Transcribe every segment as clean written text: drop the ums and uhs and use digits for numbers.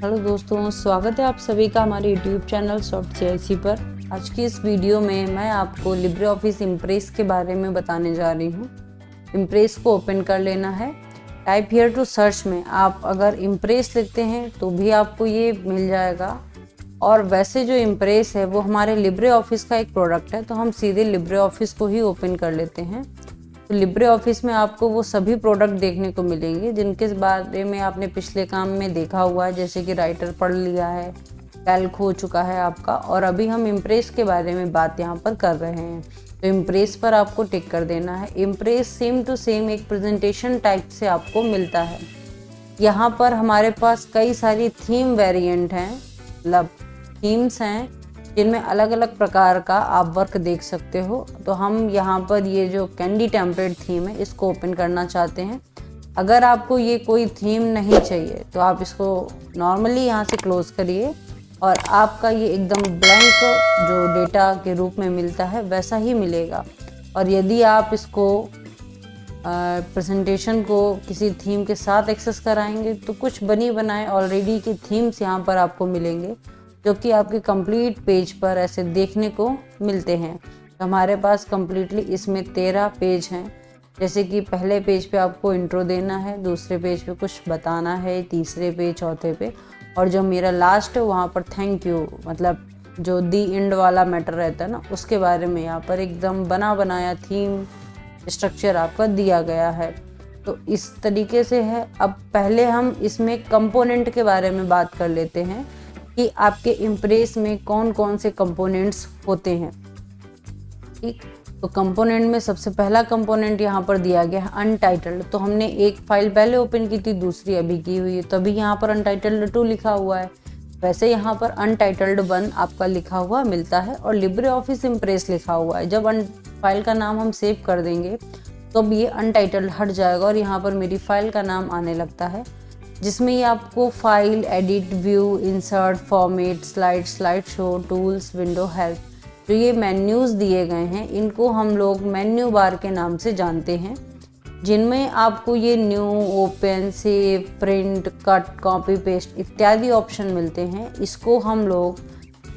Hello दोस्तों, स्वागत है आप सभी का हमारे यूट्यूब चैनल सॉफ्ट CIC पर। आज की इस वीडियो में मैं आपको लिब्रे ऑफिस इम्प्रेस के बारे में बताने जा रही हूँ। इम्प्रेस को ओपन कर लेना है। टाइप हियर टू सर्च में आप अगर इम्प्रेस लिखते हैं तो भी आपको ये मिल जाएगा। और वैसे जो इम्प्रेस है वो हमारे लिब्रे ऑफिस का एक प्रोडक्ट है, तो हम सीधे लिब्रे ऑफिस को ही ओपन कर लेते हैं। तो लिब्रे ऑफिस में आपको वो सभी प्रोडक्ट देखने को मिलेंगे जिनके बारे में आपने पिछले काम में देखा हुआ है, जैसे कि राइटर पढ़ लिया है, कैल्क हो चुका है आपका। और अभी हम इम्प्रेस के बारे में बात यहाँ पर कर रहे हैं, तो इम्प्रेस पर आपको टिक कर देना है। इम्प्रेस सेम टू सेम एक प्रेजेंटेशन टाइप से आपको मिलता है। यहाँ पर हमारे पास कई सारी थीम वेरिएंट हैं, मतलब थीम्स हैं जिनमें अलग अलग प्रकार का आप वर्क देख सकते हो। तो हम यहाँ पर ये जो कैंडी टेम्पलेट थीम है इसको ओपन करना चाहते हैं। अगर आपको ये कोई थीम नहीं चाहिए तो आप इसको नॉर्मली यहाँ से क्लोज करिए और आपका ये एकदम ब्लैंक जो डेटा के रूप में मिलता है वैसा ही मिलेगा। और यदि आप इसको प्रेजेंटेशन को किसी थीम के साथ एक्सेस कराएंगे तो कुछ बनी बनाए ऑलरेडी की थीम्स यहाँ पर आपको मिलेंगे, जो कि आपके कंप्लीट पेज पर ऐसे देखने को मिलते हैं। तो हमारे पास कंप्लीटली इसमें 13 पेज हैं। जैसे कि पहले पेज पे आपको इंट्रो देना है, दूसरे पेज पे कुछ बताना है, तीसरे पे, चौथे पे, और जो मेरा लास्ट है वहाँ पर थैंक यू, मतलब जो दी एंड वाला मैटर रहता है ना, उसके बारे में यहाँ पर एकदम बना बनाया थीम स्ट्रक्चर आपका दिया गया है। तो इस तरीके से है। अब पहले हम इसमें कंपोनेंट के बारे में बात कर लेते हैं कि आपके इम्प्रेस में कौन कौन से कंपोनेंट्स होते हैं। ठीक, तो कंपोनेंट में सबसे पहला कंपोनेंट यहाँ पर दिया गया है अनटाइटल्ड। तो हमने एक फाइल पहले ओपन की थी, दूसरी अभी की हुई है, तो अभी यहाँ पर अनटाइटल्ड 2 लिखा हुआ है। वैसे यहाँ पर अनटाइटल्ड 1 आपका लिखा हुआ मिलता है और लिब्रे ऑफिस इम्प्रेस लिखा हुआ है। जब फाइल का नाम हम सेव कर देंगे तो अब ये अनटाइटल्ड हट जाएगा और यहाँ पर मेरी फाइल का नाम आने लगता है, जिसमें ये आपको file, edit, view, insert, format, slide show, tools, window, help, जो ये मेन्यूज़ दिए गए हैं इनको हम लोग मेन्यू बार के नाम से जानते हैं, जिनमें आपको ये new, open, save, print, cut, copy, paste इत्यादि ऑप्शन मिलते हैं। इसको हम लोग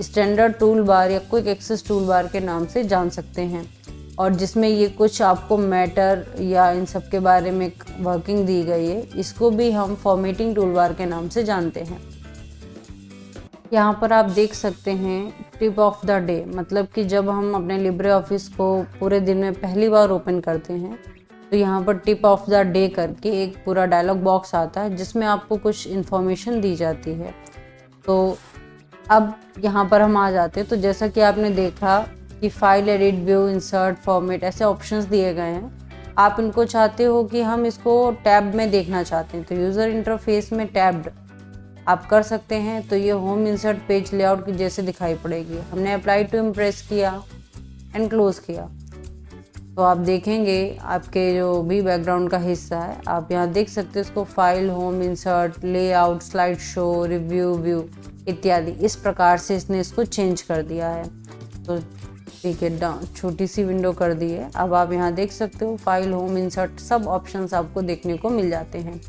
स्टैंडर्ड टूल बार या क्विक एक्सेस टूल बार के नाम से जान सकते हैं। और जिसमें ये कुछ आपको मैटर या इन सब के बारे में वर्किंग दी गई है, इसको भी हम फॉर्मेटिंग टूलबार के नाम से जानते हैं। यहाँ पर आप देख सकते हैं टिप ऑफ द डे, मतलब कि जब हम अपने लिब्रे ऑफिस को पूरे दिन में पहली बार ओपन करते हैं तो यहाँ पर टिप ऑफ द डे करके एक पूरा डायलॉग बॉक्स आता है जिसमें आपको कुछ इन्फॉर्मेशन दी जाती है। तो अब यहाँ पर हम आ जाते हैं। तो जैसा कि आपने देखा कि file, edit, view, insert, format ऐसे ऑप्शंस दिए गए हैं। आप इनको चाहते हो कि हम इसको टैब में देखना चाहते हैं तो यूज़र इंटरफेस में टैब्ड आप कर सकते हैं। तो ये होम इंसर्ट पेज लेआउट की जैसे दिखाई पड़ेगी। हमने अप्लाई टू इम्प्रेस किया एंड क्लोज किया तो आप देखेंगे आपके जो भी बैकग्राउंड का हिस्सा है, आप यहाँ देख सकते हैं इसको file, home, insert, layout, slide show, review, view इत्यादि इस प्रकार से इसने इसको चेंज कर दिया है। तो ठीक है, छोटी सी विंडो कर दी है। अब आप यहाँ देख सकते हो फाइल, होम, इंसर्ट सब ऑप्शंस आपको देखने को मिल जाते हैं।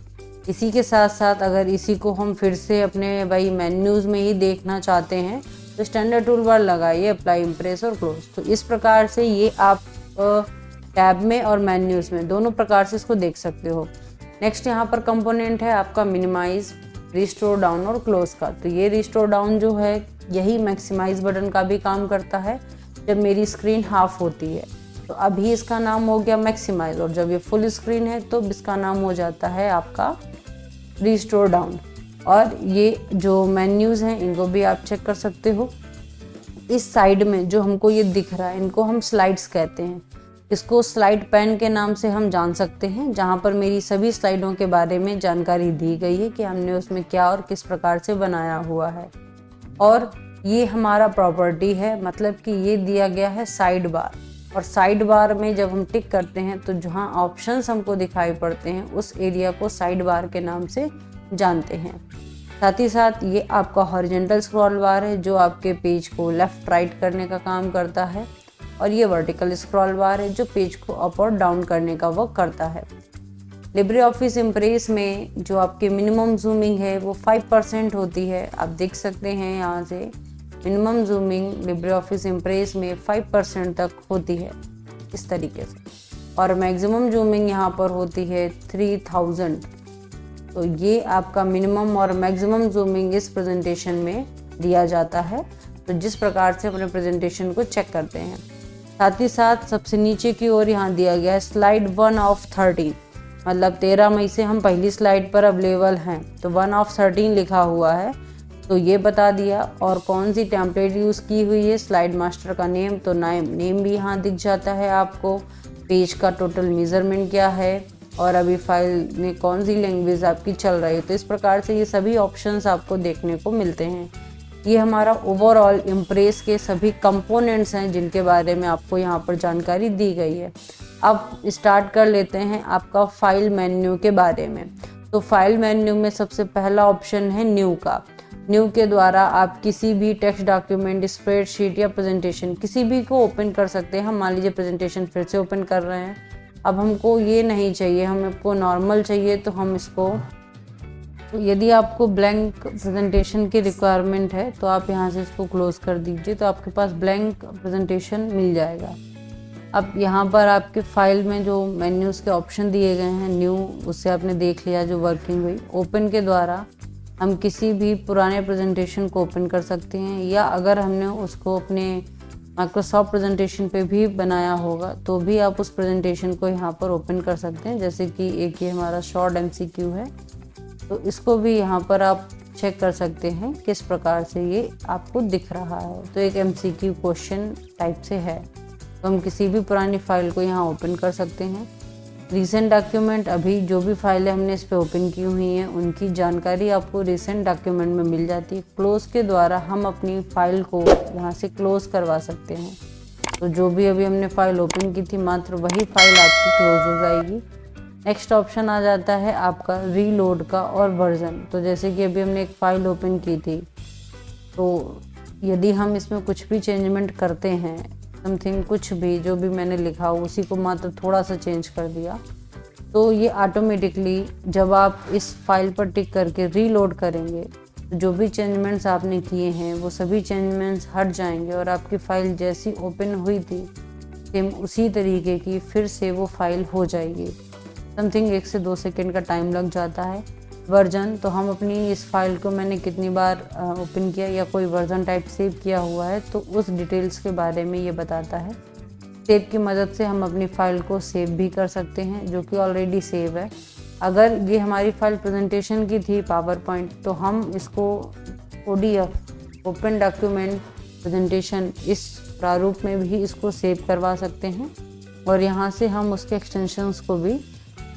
इसी के साथ साथ अगर इसी को हम फिर से अपने भाई मेन्यूज़ में ही देखना चाहते हैं तो स्टैंडर्ड टूल बार लगाइए, अप्लाई, इम्प्रेस और क्लोज। तो इस प्रकार से ये आप टैब में और मेन्यूज़ में दोनों प्रकार से इसको देख सकते हो। नेक्स्ट यहाँ पर कंपोनेंट है आपका मिनिमाइज, रिस्टोर डाउन और क्लोज का। तो ये रिस्टोर डाउन जो है यही मैक्सिमाइज बटन का भी काम करता है जब मेरी स्क्रीन हाफ होती है। तो अभी इसका नाम हो गया मैक्सिमाइज, और जब ये फुल स्क्रीन है तो इसका नाम हो जाता है आपका रिस्टोर डाउन। और ये जो मेन्यूज़ हैं इनको भी आप चेक कर सकते हो। इस साइड में जो हमको ये दिख रहा है इनको हम स्लाइड्स कहते हैं। इसको स्लाइड पैन के नाम से हम जान सकते हैं, जहाँ पर मेरी सभी स्लाइडों के बारे में जानकारी दी गई है कि हमने उसमें क्या और किस प्रकार से बनाया हुआ है। और ये हमारा प्रॉपर्टी है, मतलब कि ये दिया गया है साइड बार। और साइड बार में जब हम टिक करते हैं तो जहाँ ऑप्शंस हमको दिखाई पड़ते हैं उस एरिया को साइड बार के नाम से जानते हैं। साथ ही साथ ये आपका हॉरिजॉन्टल स्क्रॉल बार है जो आपके पेज को लेफ़्ट राइट करने का काम करता है, और ये वर्टिकल स्क्रॉल बार है जो पेज को अप और डाउन करने का वर्क करता है। लिब्रे ऑफिस इम्प्रेस में जो आपकी मिनिमम जूमिंग है वो 5% होती है। आप देख सकते हैं यहाँ से minimum zooming Libre office impress में 5% तक होती है इस तरीके से, और मैक्सिमम जूमिंग यहाँ पर होती है 3000। तो ये आपका मिनिमम और मैक्सिमम जूमिंग इस प्रेजेंटेशन में दिया जाता है। तो जिस प्रकार से अपने प्रेजेंटेशन को चेक करते हैं, साथ ही साथ सबसे नीचे की ओर यहाँ दिया गया है स्लाइड 1 ऑफ 13, मतलब 13 मई से हम पहली स्लाइड पर अवेलेबल हैं। तो 1 ऑफ 13 लिखा हुआ है, तो ये बता दिया। और कौन सी टेम्पलेट यूज़ की हुई है, स्लाइड मास्टर का नेम, तो नेम भी यहाँ दिख जाता है आपको। पेज का टोटल मेजरमेंट क्या है, और अभी फाइल में कौन सी लैंग्वेज आपकी चल रही है। तो इस प्रकार से ये सभी ऑप्शंस आपको देखने को मिलते हैं। ये हमारा ओवरऑल इम्प्रेस के सभी कंपोनेंट्स हैं जिनके बारे में आपको यहाँ पर जानकारी दी गई है। अब स्टार्ट कर लेते हैं आपका फाइल मेन्यू के बारे में। तो फाइल मेन्यू में सबसे पहला ऑप्शन है न्यू का। न्यू के द्वारा आप किसी भी टेक्स्ट डॉक्यूमेंट, स्प्रेडशीट या प्रेजेंटेशन किसी भी को ओपन कर सकते हैं। हम मान लीजिए प्रेजेंटेशन फिर से ओपन कर रहे हैं, अब हमको ये नहीं चाहिए, हमको नॉर्मल चाहिए, तो हम इसको, यदि आपको ब्लैंक प्रेजेंटेशन की रिक्वायरमेंट है तो आप यहाँ से इसको क्लोज कर दीजिए, तो आपके पास ब्लैंक प्रेजेंटेशन मिल जाएगा। अब यहाँ पर आपके फाइल में जो मेन्यूज़ के ऑप्शन दिए गए हैं न्यू, उससे आपने देख लिया जो वर्किंग हुई। ओपन के द्वारा हम किसी भी पुराने प्रेजेंटेशन को ओपन कर सकते हैं, या अगर हमने उसको अपने माइक्रोसॉफ्ट प्रेजेंटेशन पे भी बनाया होगा तो भी आप उस प्रेजेंटेशन को यहाँ पर ओपन कर सकते हैं। जैसे कि एक ये हमारा शॉर्ट MCQ है, तो इसको भी यहाँ पर आप चेक कर सकते हैं किस प्रकार से ये आपको दिख रहा है। तो एक MCQ क्वेश्चन टाइप से है, तो हम किसी भी पुरानी फाइल को यहाँ ओपन कर सकते हैं। रीसेंट डॉक्यूमेंट, अभी जो भी फाइलें हमने इस पे ओपन की हुई हैं उनकी जानकारी आपको रीसेंट डॉक्यूमेंट में मिल जाती है। क्लोज के द्वारा हम अपनी फाइल को यहाँ से क्लोज करवा सकते हैं। तो जो भी अभी हमने फाइल ओपन की थी मात्र वही फाइल आपकी क्लोज हो जाएगी। नेक्स्ट ऑप्शन आ जाता है आपका रीलोड का और वर्जन। तो जैसे कि अभी हमने एक फ़ाइल ओपन की थी, तो यदि हम इसमें कुछ भी चेंजमेंट करते हैं, समथिंग कुछ भी जो भी मैंने लिखा हो उसी को मात्र थोड़ा सा चेंज कर दिया, तो ये ऑटोमेटिकली जब आप इस फाइल पर टिक करके रीलोड करेंगे तो जो भी चेंजमेंट्स आपने किए हैं वो सभी चेंजमेंट्स हट जाएंगे, और आपकी फ़ाइल जैसी ओपन हुई थी सेम उसी तरीके की फिर से वो फाइल हो जाएगी। समथिंग 1 से 2 सेकंड का टाइम लग जाता है। वर्जन, तो हम अपनी इस फाइल को मैंने कितनी बार ओपन किया या कोई वर्जन टाइप सेव किया हुआ है तो उस डिटेल्स के बारे में ये बताता है। सेव की मदद से हम अपनी फ़ाइल को सेव भी कर सकते हैं जो कि ऑलरेडी सेव है। अगर ये हमारी फ़ाइल प्रेजेंटेशन की थी पावर पॉइंट, तो हम इसको ODF ओपन डॉक्यूमेंट प्रेजेंटेशन इस प्रारूप में भी इसको सेव करवा सकते हैं, और यहाँ से हम उसके एक्सटेंशंस को भी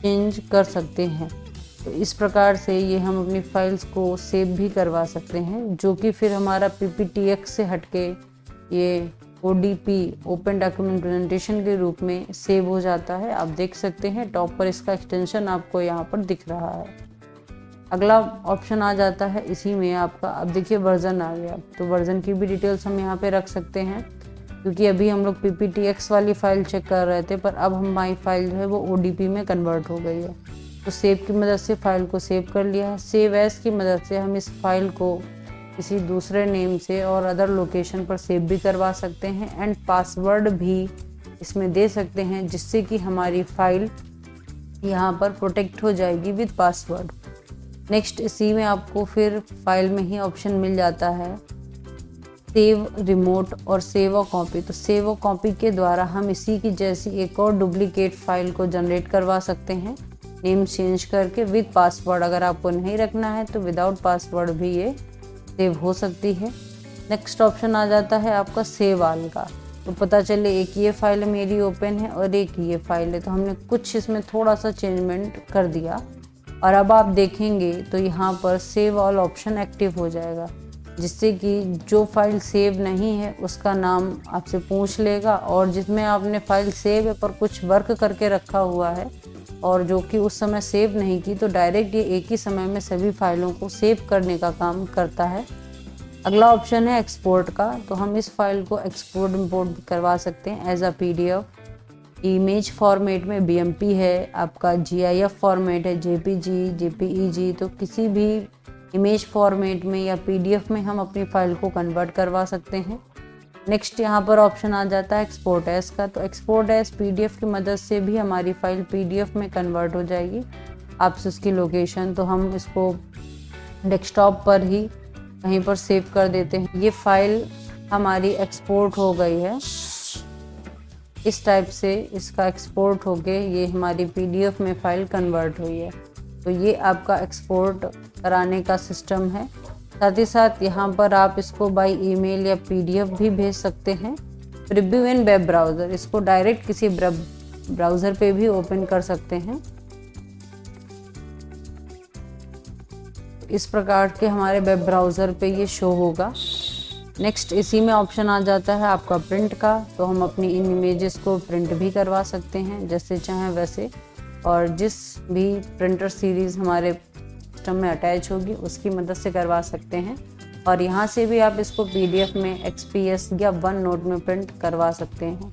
चेंज कर सकते हैं। तो इस प्रकार से ये हम अपनी फाइल्स को सेव भी करवा सकते हैं, जो कि फिर हमारा PPTX से हटके ये ODP ओपन डॉक्यूमेंट प्रेजेंटेशन के रूप में सेव हो जाता है। आप देख सकते हैं टॉप पर इसका एक्सटेंशन आपको यहाँ पर दिख रहा है। अगला ऑप्शन आ जाता है इसी में आपका, अब देखिए वर्जन आ गया, तो वर्जन की भी डिटेल्स हम यहाँ पे रख सकते हैं, क्योंकि अभी हम लोग PPTX वाली फ़ाइल चेक कर रहे थे, पर अब हमारी फाइल जो है वो ODP में कन्वर्ट हो गई है। तो सेव की मदद से फ़ाइल को सेव कर लिया है। सेव एज की मदद से हम इस फाइल को किसी दूसरे नेम से और अदर लोकेशन पर सेव भी करवा सकते हैं, एंड पासवर्ड भी इसमें दे सकते हैं, जिससे कि हमारी फ़ाइल यहाँ पर प्रोटेक्ट हो जाएगी विद पासवर्ड। नेक्स्ट इसी में आपको फिर फाइल में ही ऑप्शन मिल जाता है सेव रिमोट और सेव अ कॉपी। तो सेव अ कॉपी के द्वारा हम इसी की जैसी एक और डुप्लीकेट फाइल को जनरेट करवा सकते हैं, नेम चेंज करके विद पासवर्ड। अगर आपको नहीं रखना है तो विदाउट पासवर्ड भी ये सेव हो सकती है। नेक्स्ट ऑप्शन आ जाता है आपका सेव ऑल का। तो पता चले एक ये फाइल मेरी ओपन है और एक ये फाइल है, तो हमने कुछ इसमें थोड़ा सा चेंजमेंट कर दिया, और अब आप देखेंगे तो यहाँ पर सेव ऑल ऑप्शन एक्टिव हो जाएगा, जिससे कि जो फाइल सेव नहीं है उसका नाम आपसे पूछ लेगा, और जिसमें आपने फाइल सेव है पर कुछ वर्क करके रखा हुआ है और जो कि उस समय सेव नहीं की, तो डायरेक्ट ये एक ही समय में सभी फाइलों को सेव करने का काम करता है। अगला ऑप्शन है एक्सपोर्ट का। तो हम इस फाइल को एक्सपोर्ट इंपोर्ट करवा सकते हैं as a PDF। Image format में BMP है, आपका GIF फॉर्मेट है JPG, JPEG, तो किसी भी इमेज फॉर्मेट में या PDF में हम अपनी फाइल को कन्वर्ट करवा सकते हैं। नेक्स्ट यहाँ पर ऑप्शन आ जाता है एक्सपोर्ट एज का। तो एक्सपोर्ट एज PDF की मदद से भी हमारी फाइल PDF में कन्वर्ट हो जाएगी। आपसे उसकी लोकेशन, तो हम इसको डेस्कटॉप पर ही कहीं पर सेव कर देते हैं। ये फाइल हमारी एक्सपोर्ट हो गई है, इस टाइप से इसका एक्सपोर्ट हो के ये हमारी PDF में फाइल कन्वर्ट हुई है। तो ये आपका एक्सपोर्ट कराने का सिस्टम है। साथ ही साथ यहाँ पर आप इसको बाय ईमेल या PDF भी भेज सकते हैं। प्रीव्यू इन वेब ब्राउज़र, इसको डायरेक्ट किसी ब्राउज़र पे भी ओपन कर सकते हैं। इस प्रकार के हमारे वेब ब्राउज़र पे ये शो होगा। नेक्स्ट इसी में ऑप्शन आ जाता है आपका प्रिंट का। तो हम अपनी इन इमेजेस को प्रिंट भी करवा सकते हैं जैसे चाहें वैसे, और जिस भी प्रिंटर सीरीज़ हमारे सिस्टम में अटैच होगी उसकी मदद से करवा सकते हैं। और यहाँ से भी आप इसको PDF में, XPS या OneNote में प्रिंट करवा सकते हैं।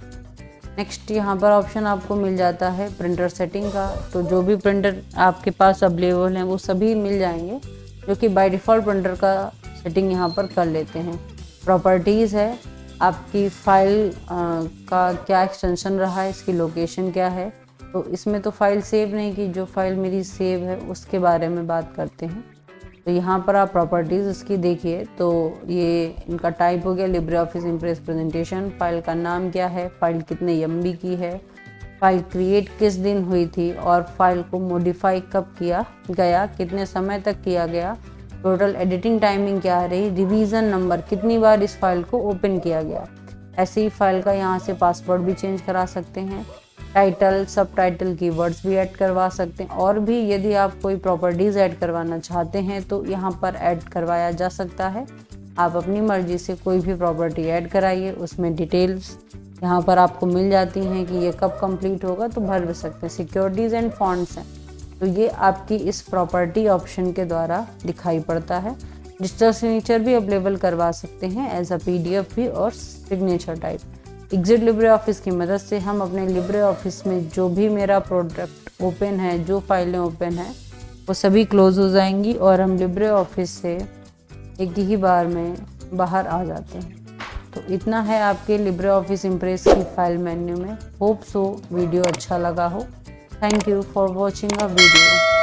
नेक्स्ट यहाँ पर ऑप्शन आपको मिल जाता है प्रिंटर सेटिंग का। तो जो भी प्रिंटर आपके पास अवेलेबल हैं वो सभी मिल जाएंगे, जो कि बाय डिफ़ॉल्ट प्रिंटर का सेटिंग यहाँ पर कर लेते हैं। प्रॉपर्टीज़ है, आपकी फाइल का क्या एक्सटेंशन रहा है, इसकी लोकेशन क्या है। तो इसमें तो फाइल सेव नहीं की, जो फाइल मेरी सेव है उसके बारे में बात करते हैं। तो यहाँ पर आप प्रॉपर्टीज़ इसकी देखिए। तो ये इनका टाइप हो गया LibreOffice Impress प्रेजेंटेशन। फाइल का नाम क्या है, फाइल कितने MB की है, फाइल क्रिएट किस दिन हुई थी, और फाइल को मॉडिफाई कब किया गया, कितने समय तक किया गया, टोटल एडिटिंग टाइमिंग क्या रही, रिवीजन नंबर, कितनी बार इस फाइल को ओपन किया गया। ऐसे ही फाइल का यहाँ से पासवर्ड भी चेंज करा सकते हैं। टाइटल, सब टाइटल, कीवर्ड्स भी ऐड करवा सकते हैं। और भी यदि आप कोई प्रॉपर्टीज़ ऐड करवाना चाहते हैं तो यहाँ पर ऐड करवाया जा सकता है। आप अपनी मर्जी से कोई भी प्रॉपर्टी ऐड कराइए, उसमें डिटेल्स यहाँ पर आपको मिल जाती हैं कि ये कब कंप्लीट होगा, तो भर भी सकते हैं। सिक्योरिटीज़ एंड फॉन्ट्स हैं, तो ये आपकी इस प्रॉपर्टी ऑप्शन के द्वारा दिखाई पड़ता है। डिजिटल सिग्नेचर भी अवेलेबल करवा सकते हैं एज अ PDF भी, और सिग्नेचर टाइप। एग्जिट LibreOffice की मदद से हम अपने LibreOffice में जो भी मेरा प्रोडक्ट ओपन है, जो फाइलें ओपन हैं, वो सभी क्लोज हो जाएंगी और हम LibreOffice से एक ही बार में बाहर आ जाते हैं। तो इतना है आपके LibreOffice Impress की फाइल मेन्यू में। होप सो वीडियो अच्छा लगा हो। Thank you for watching a video.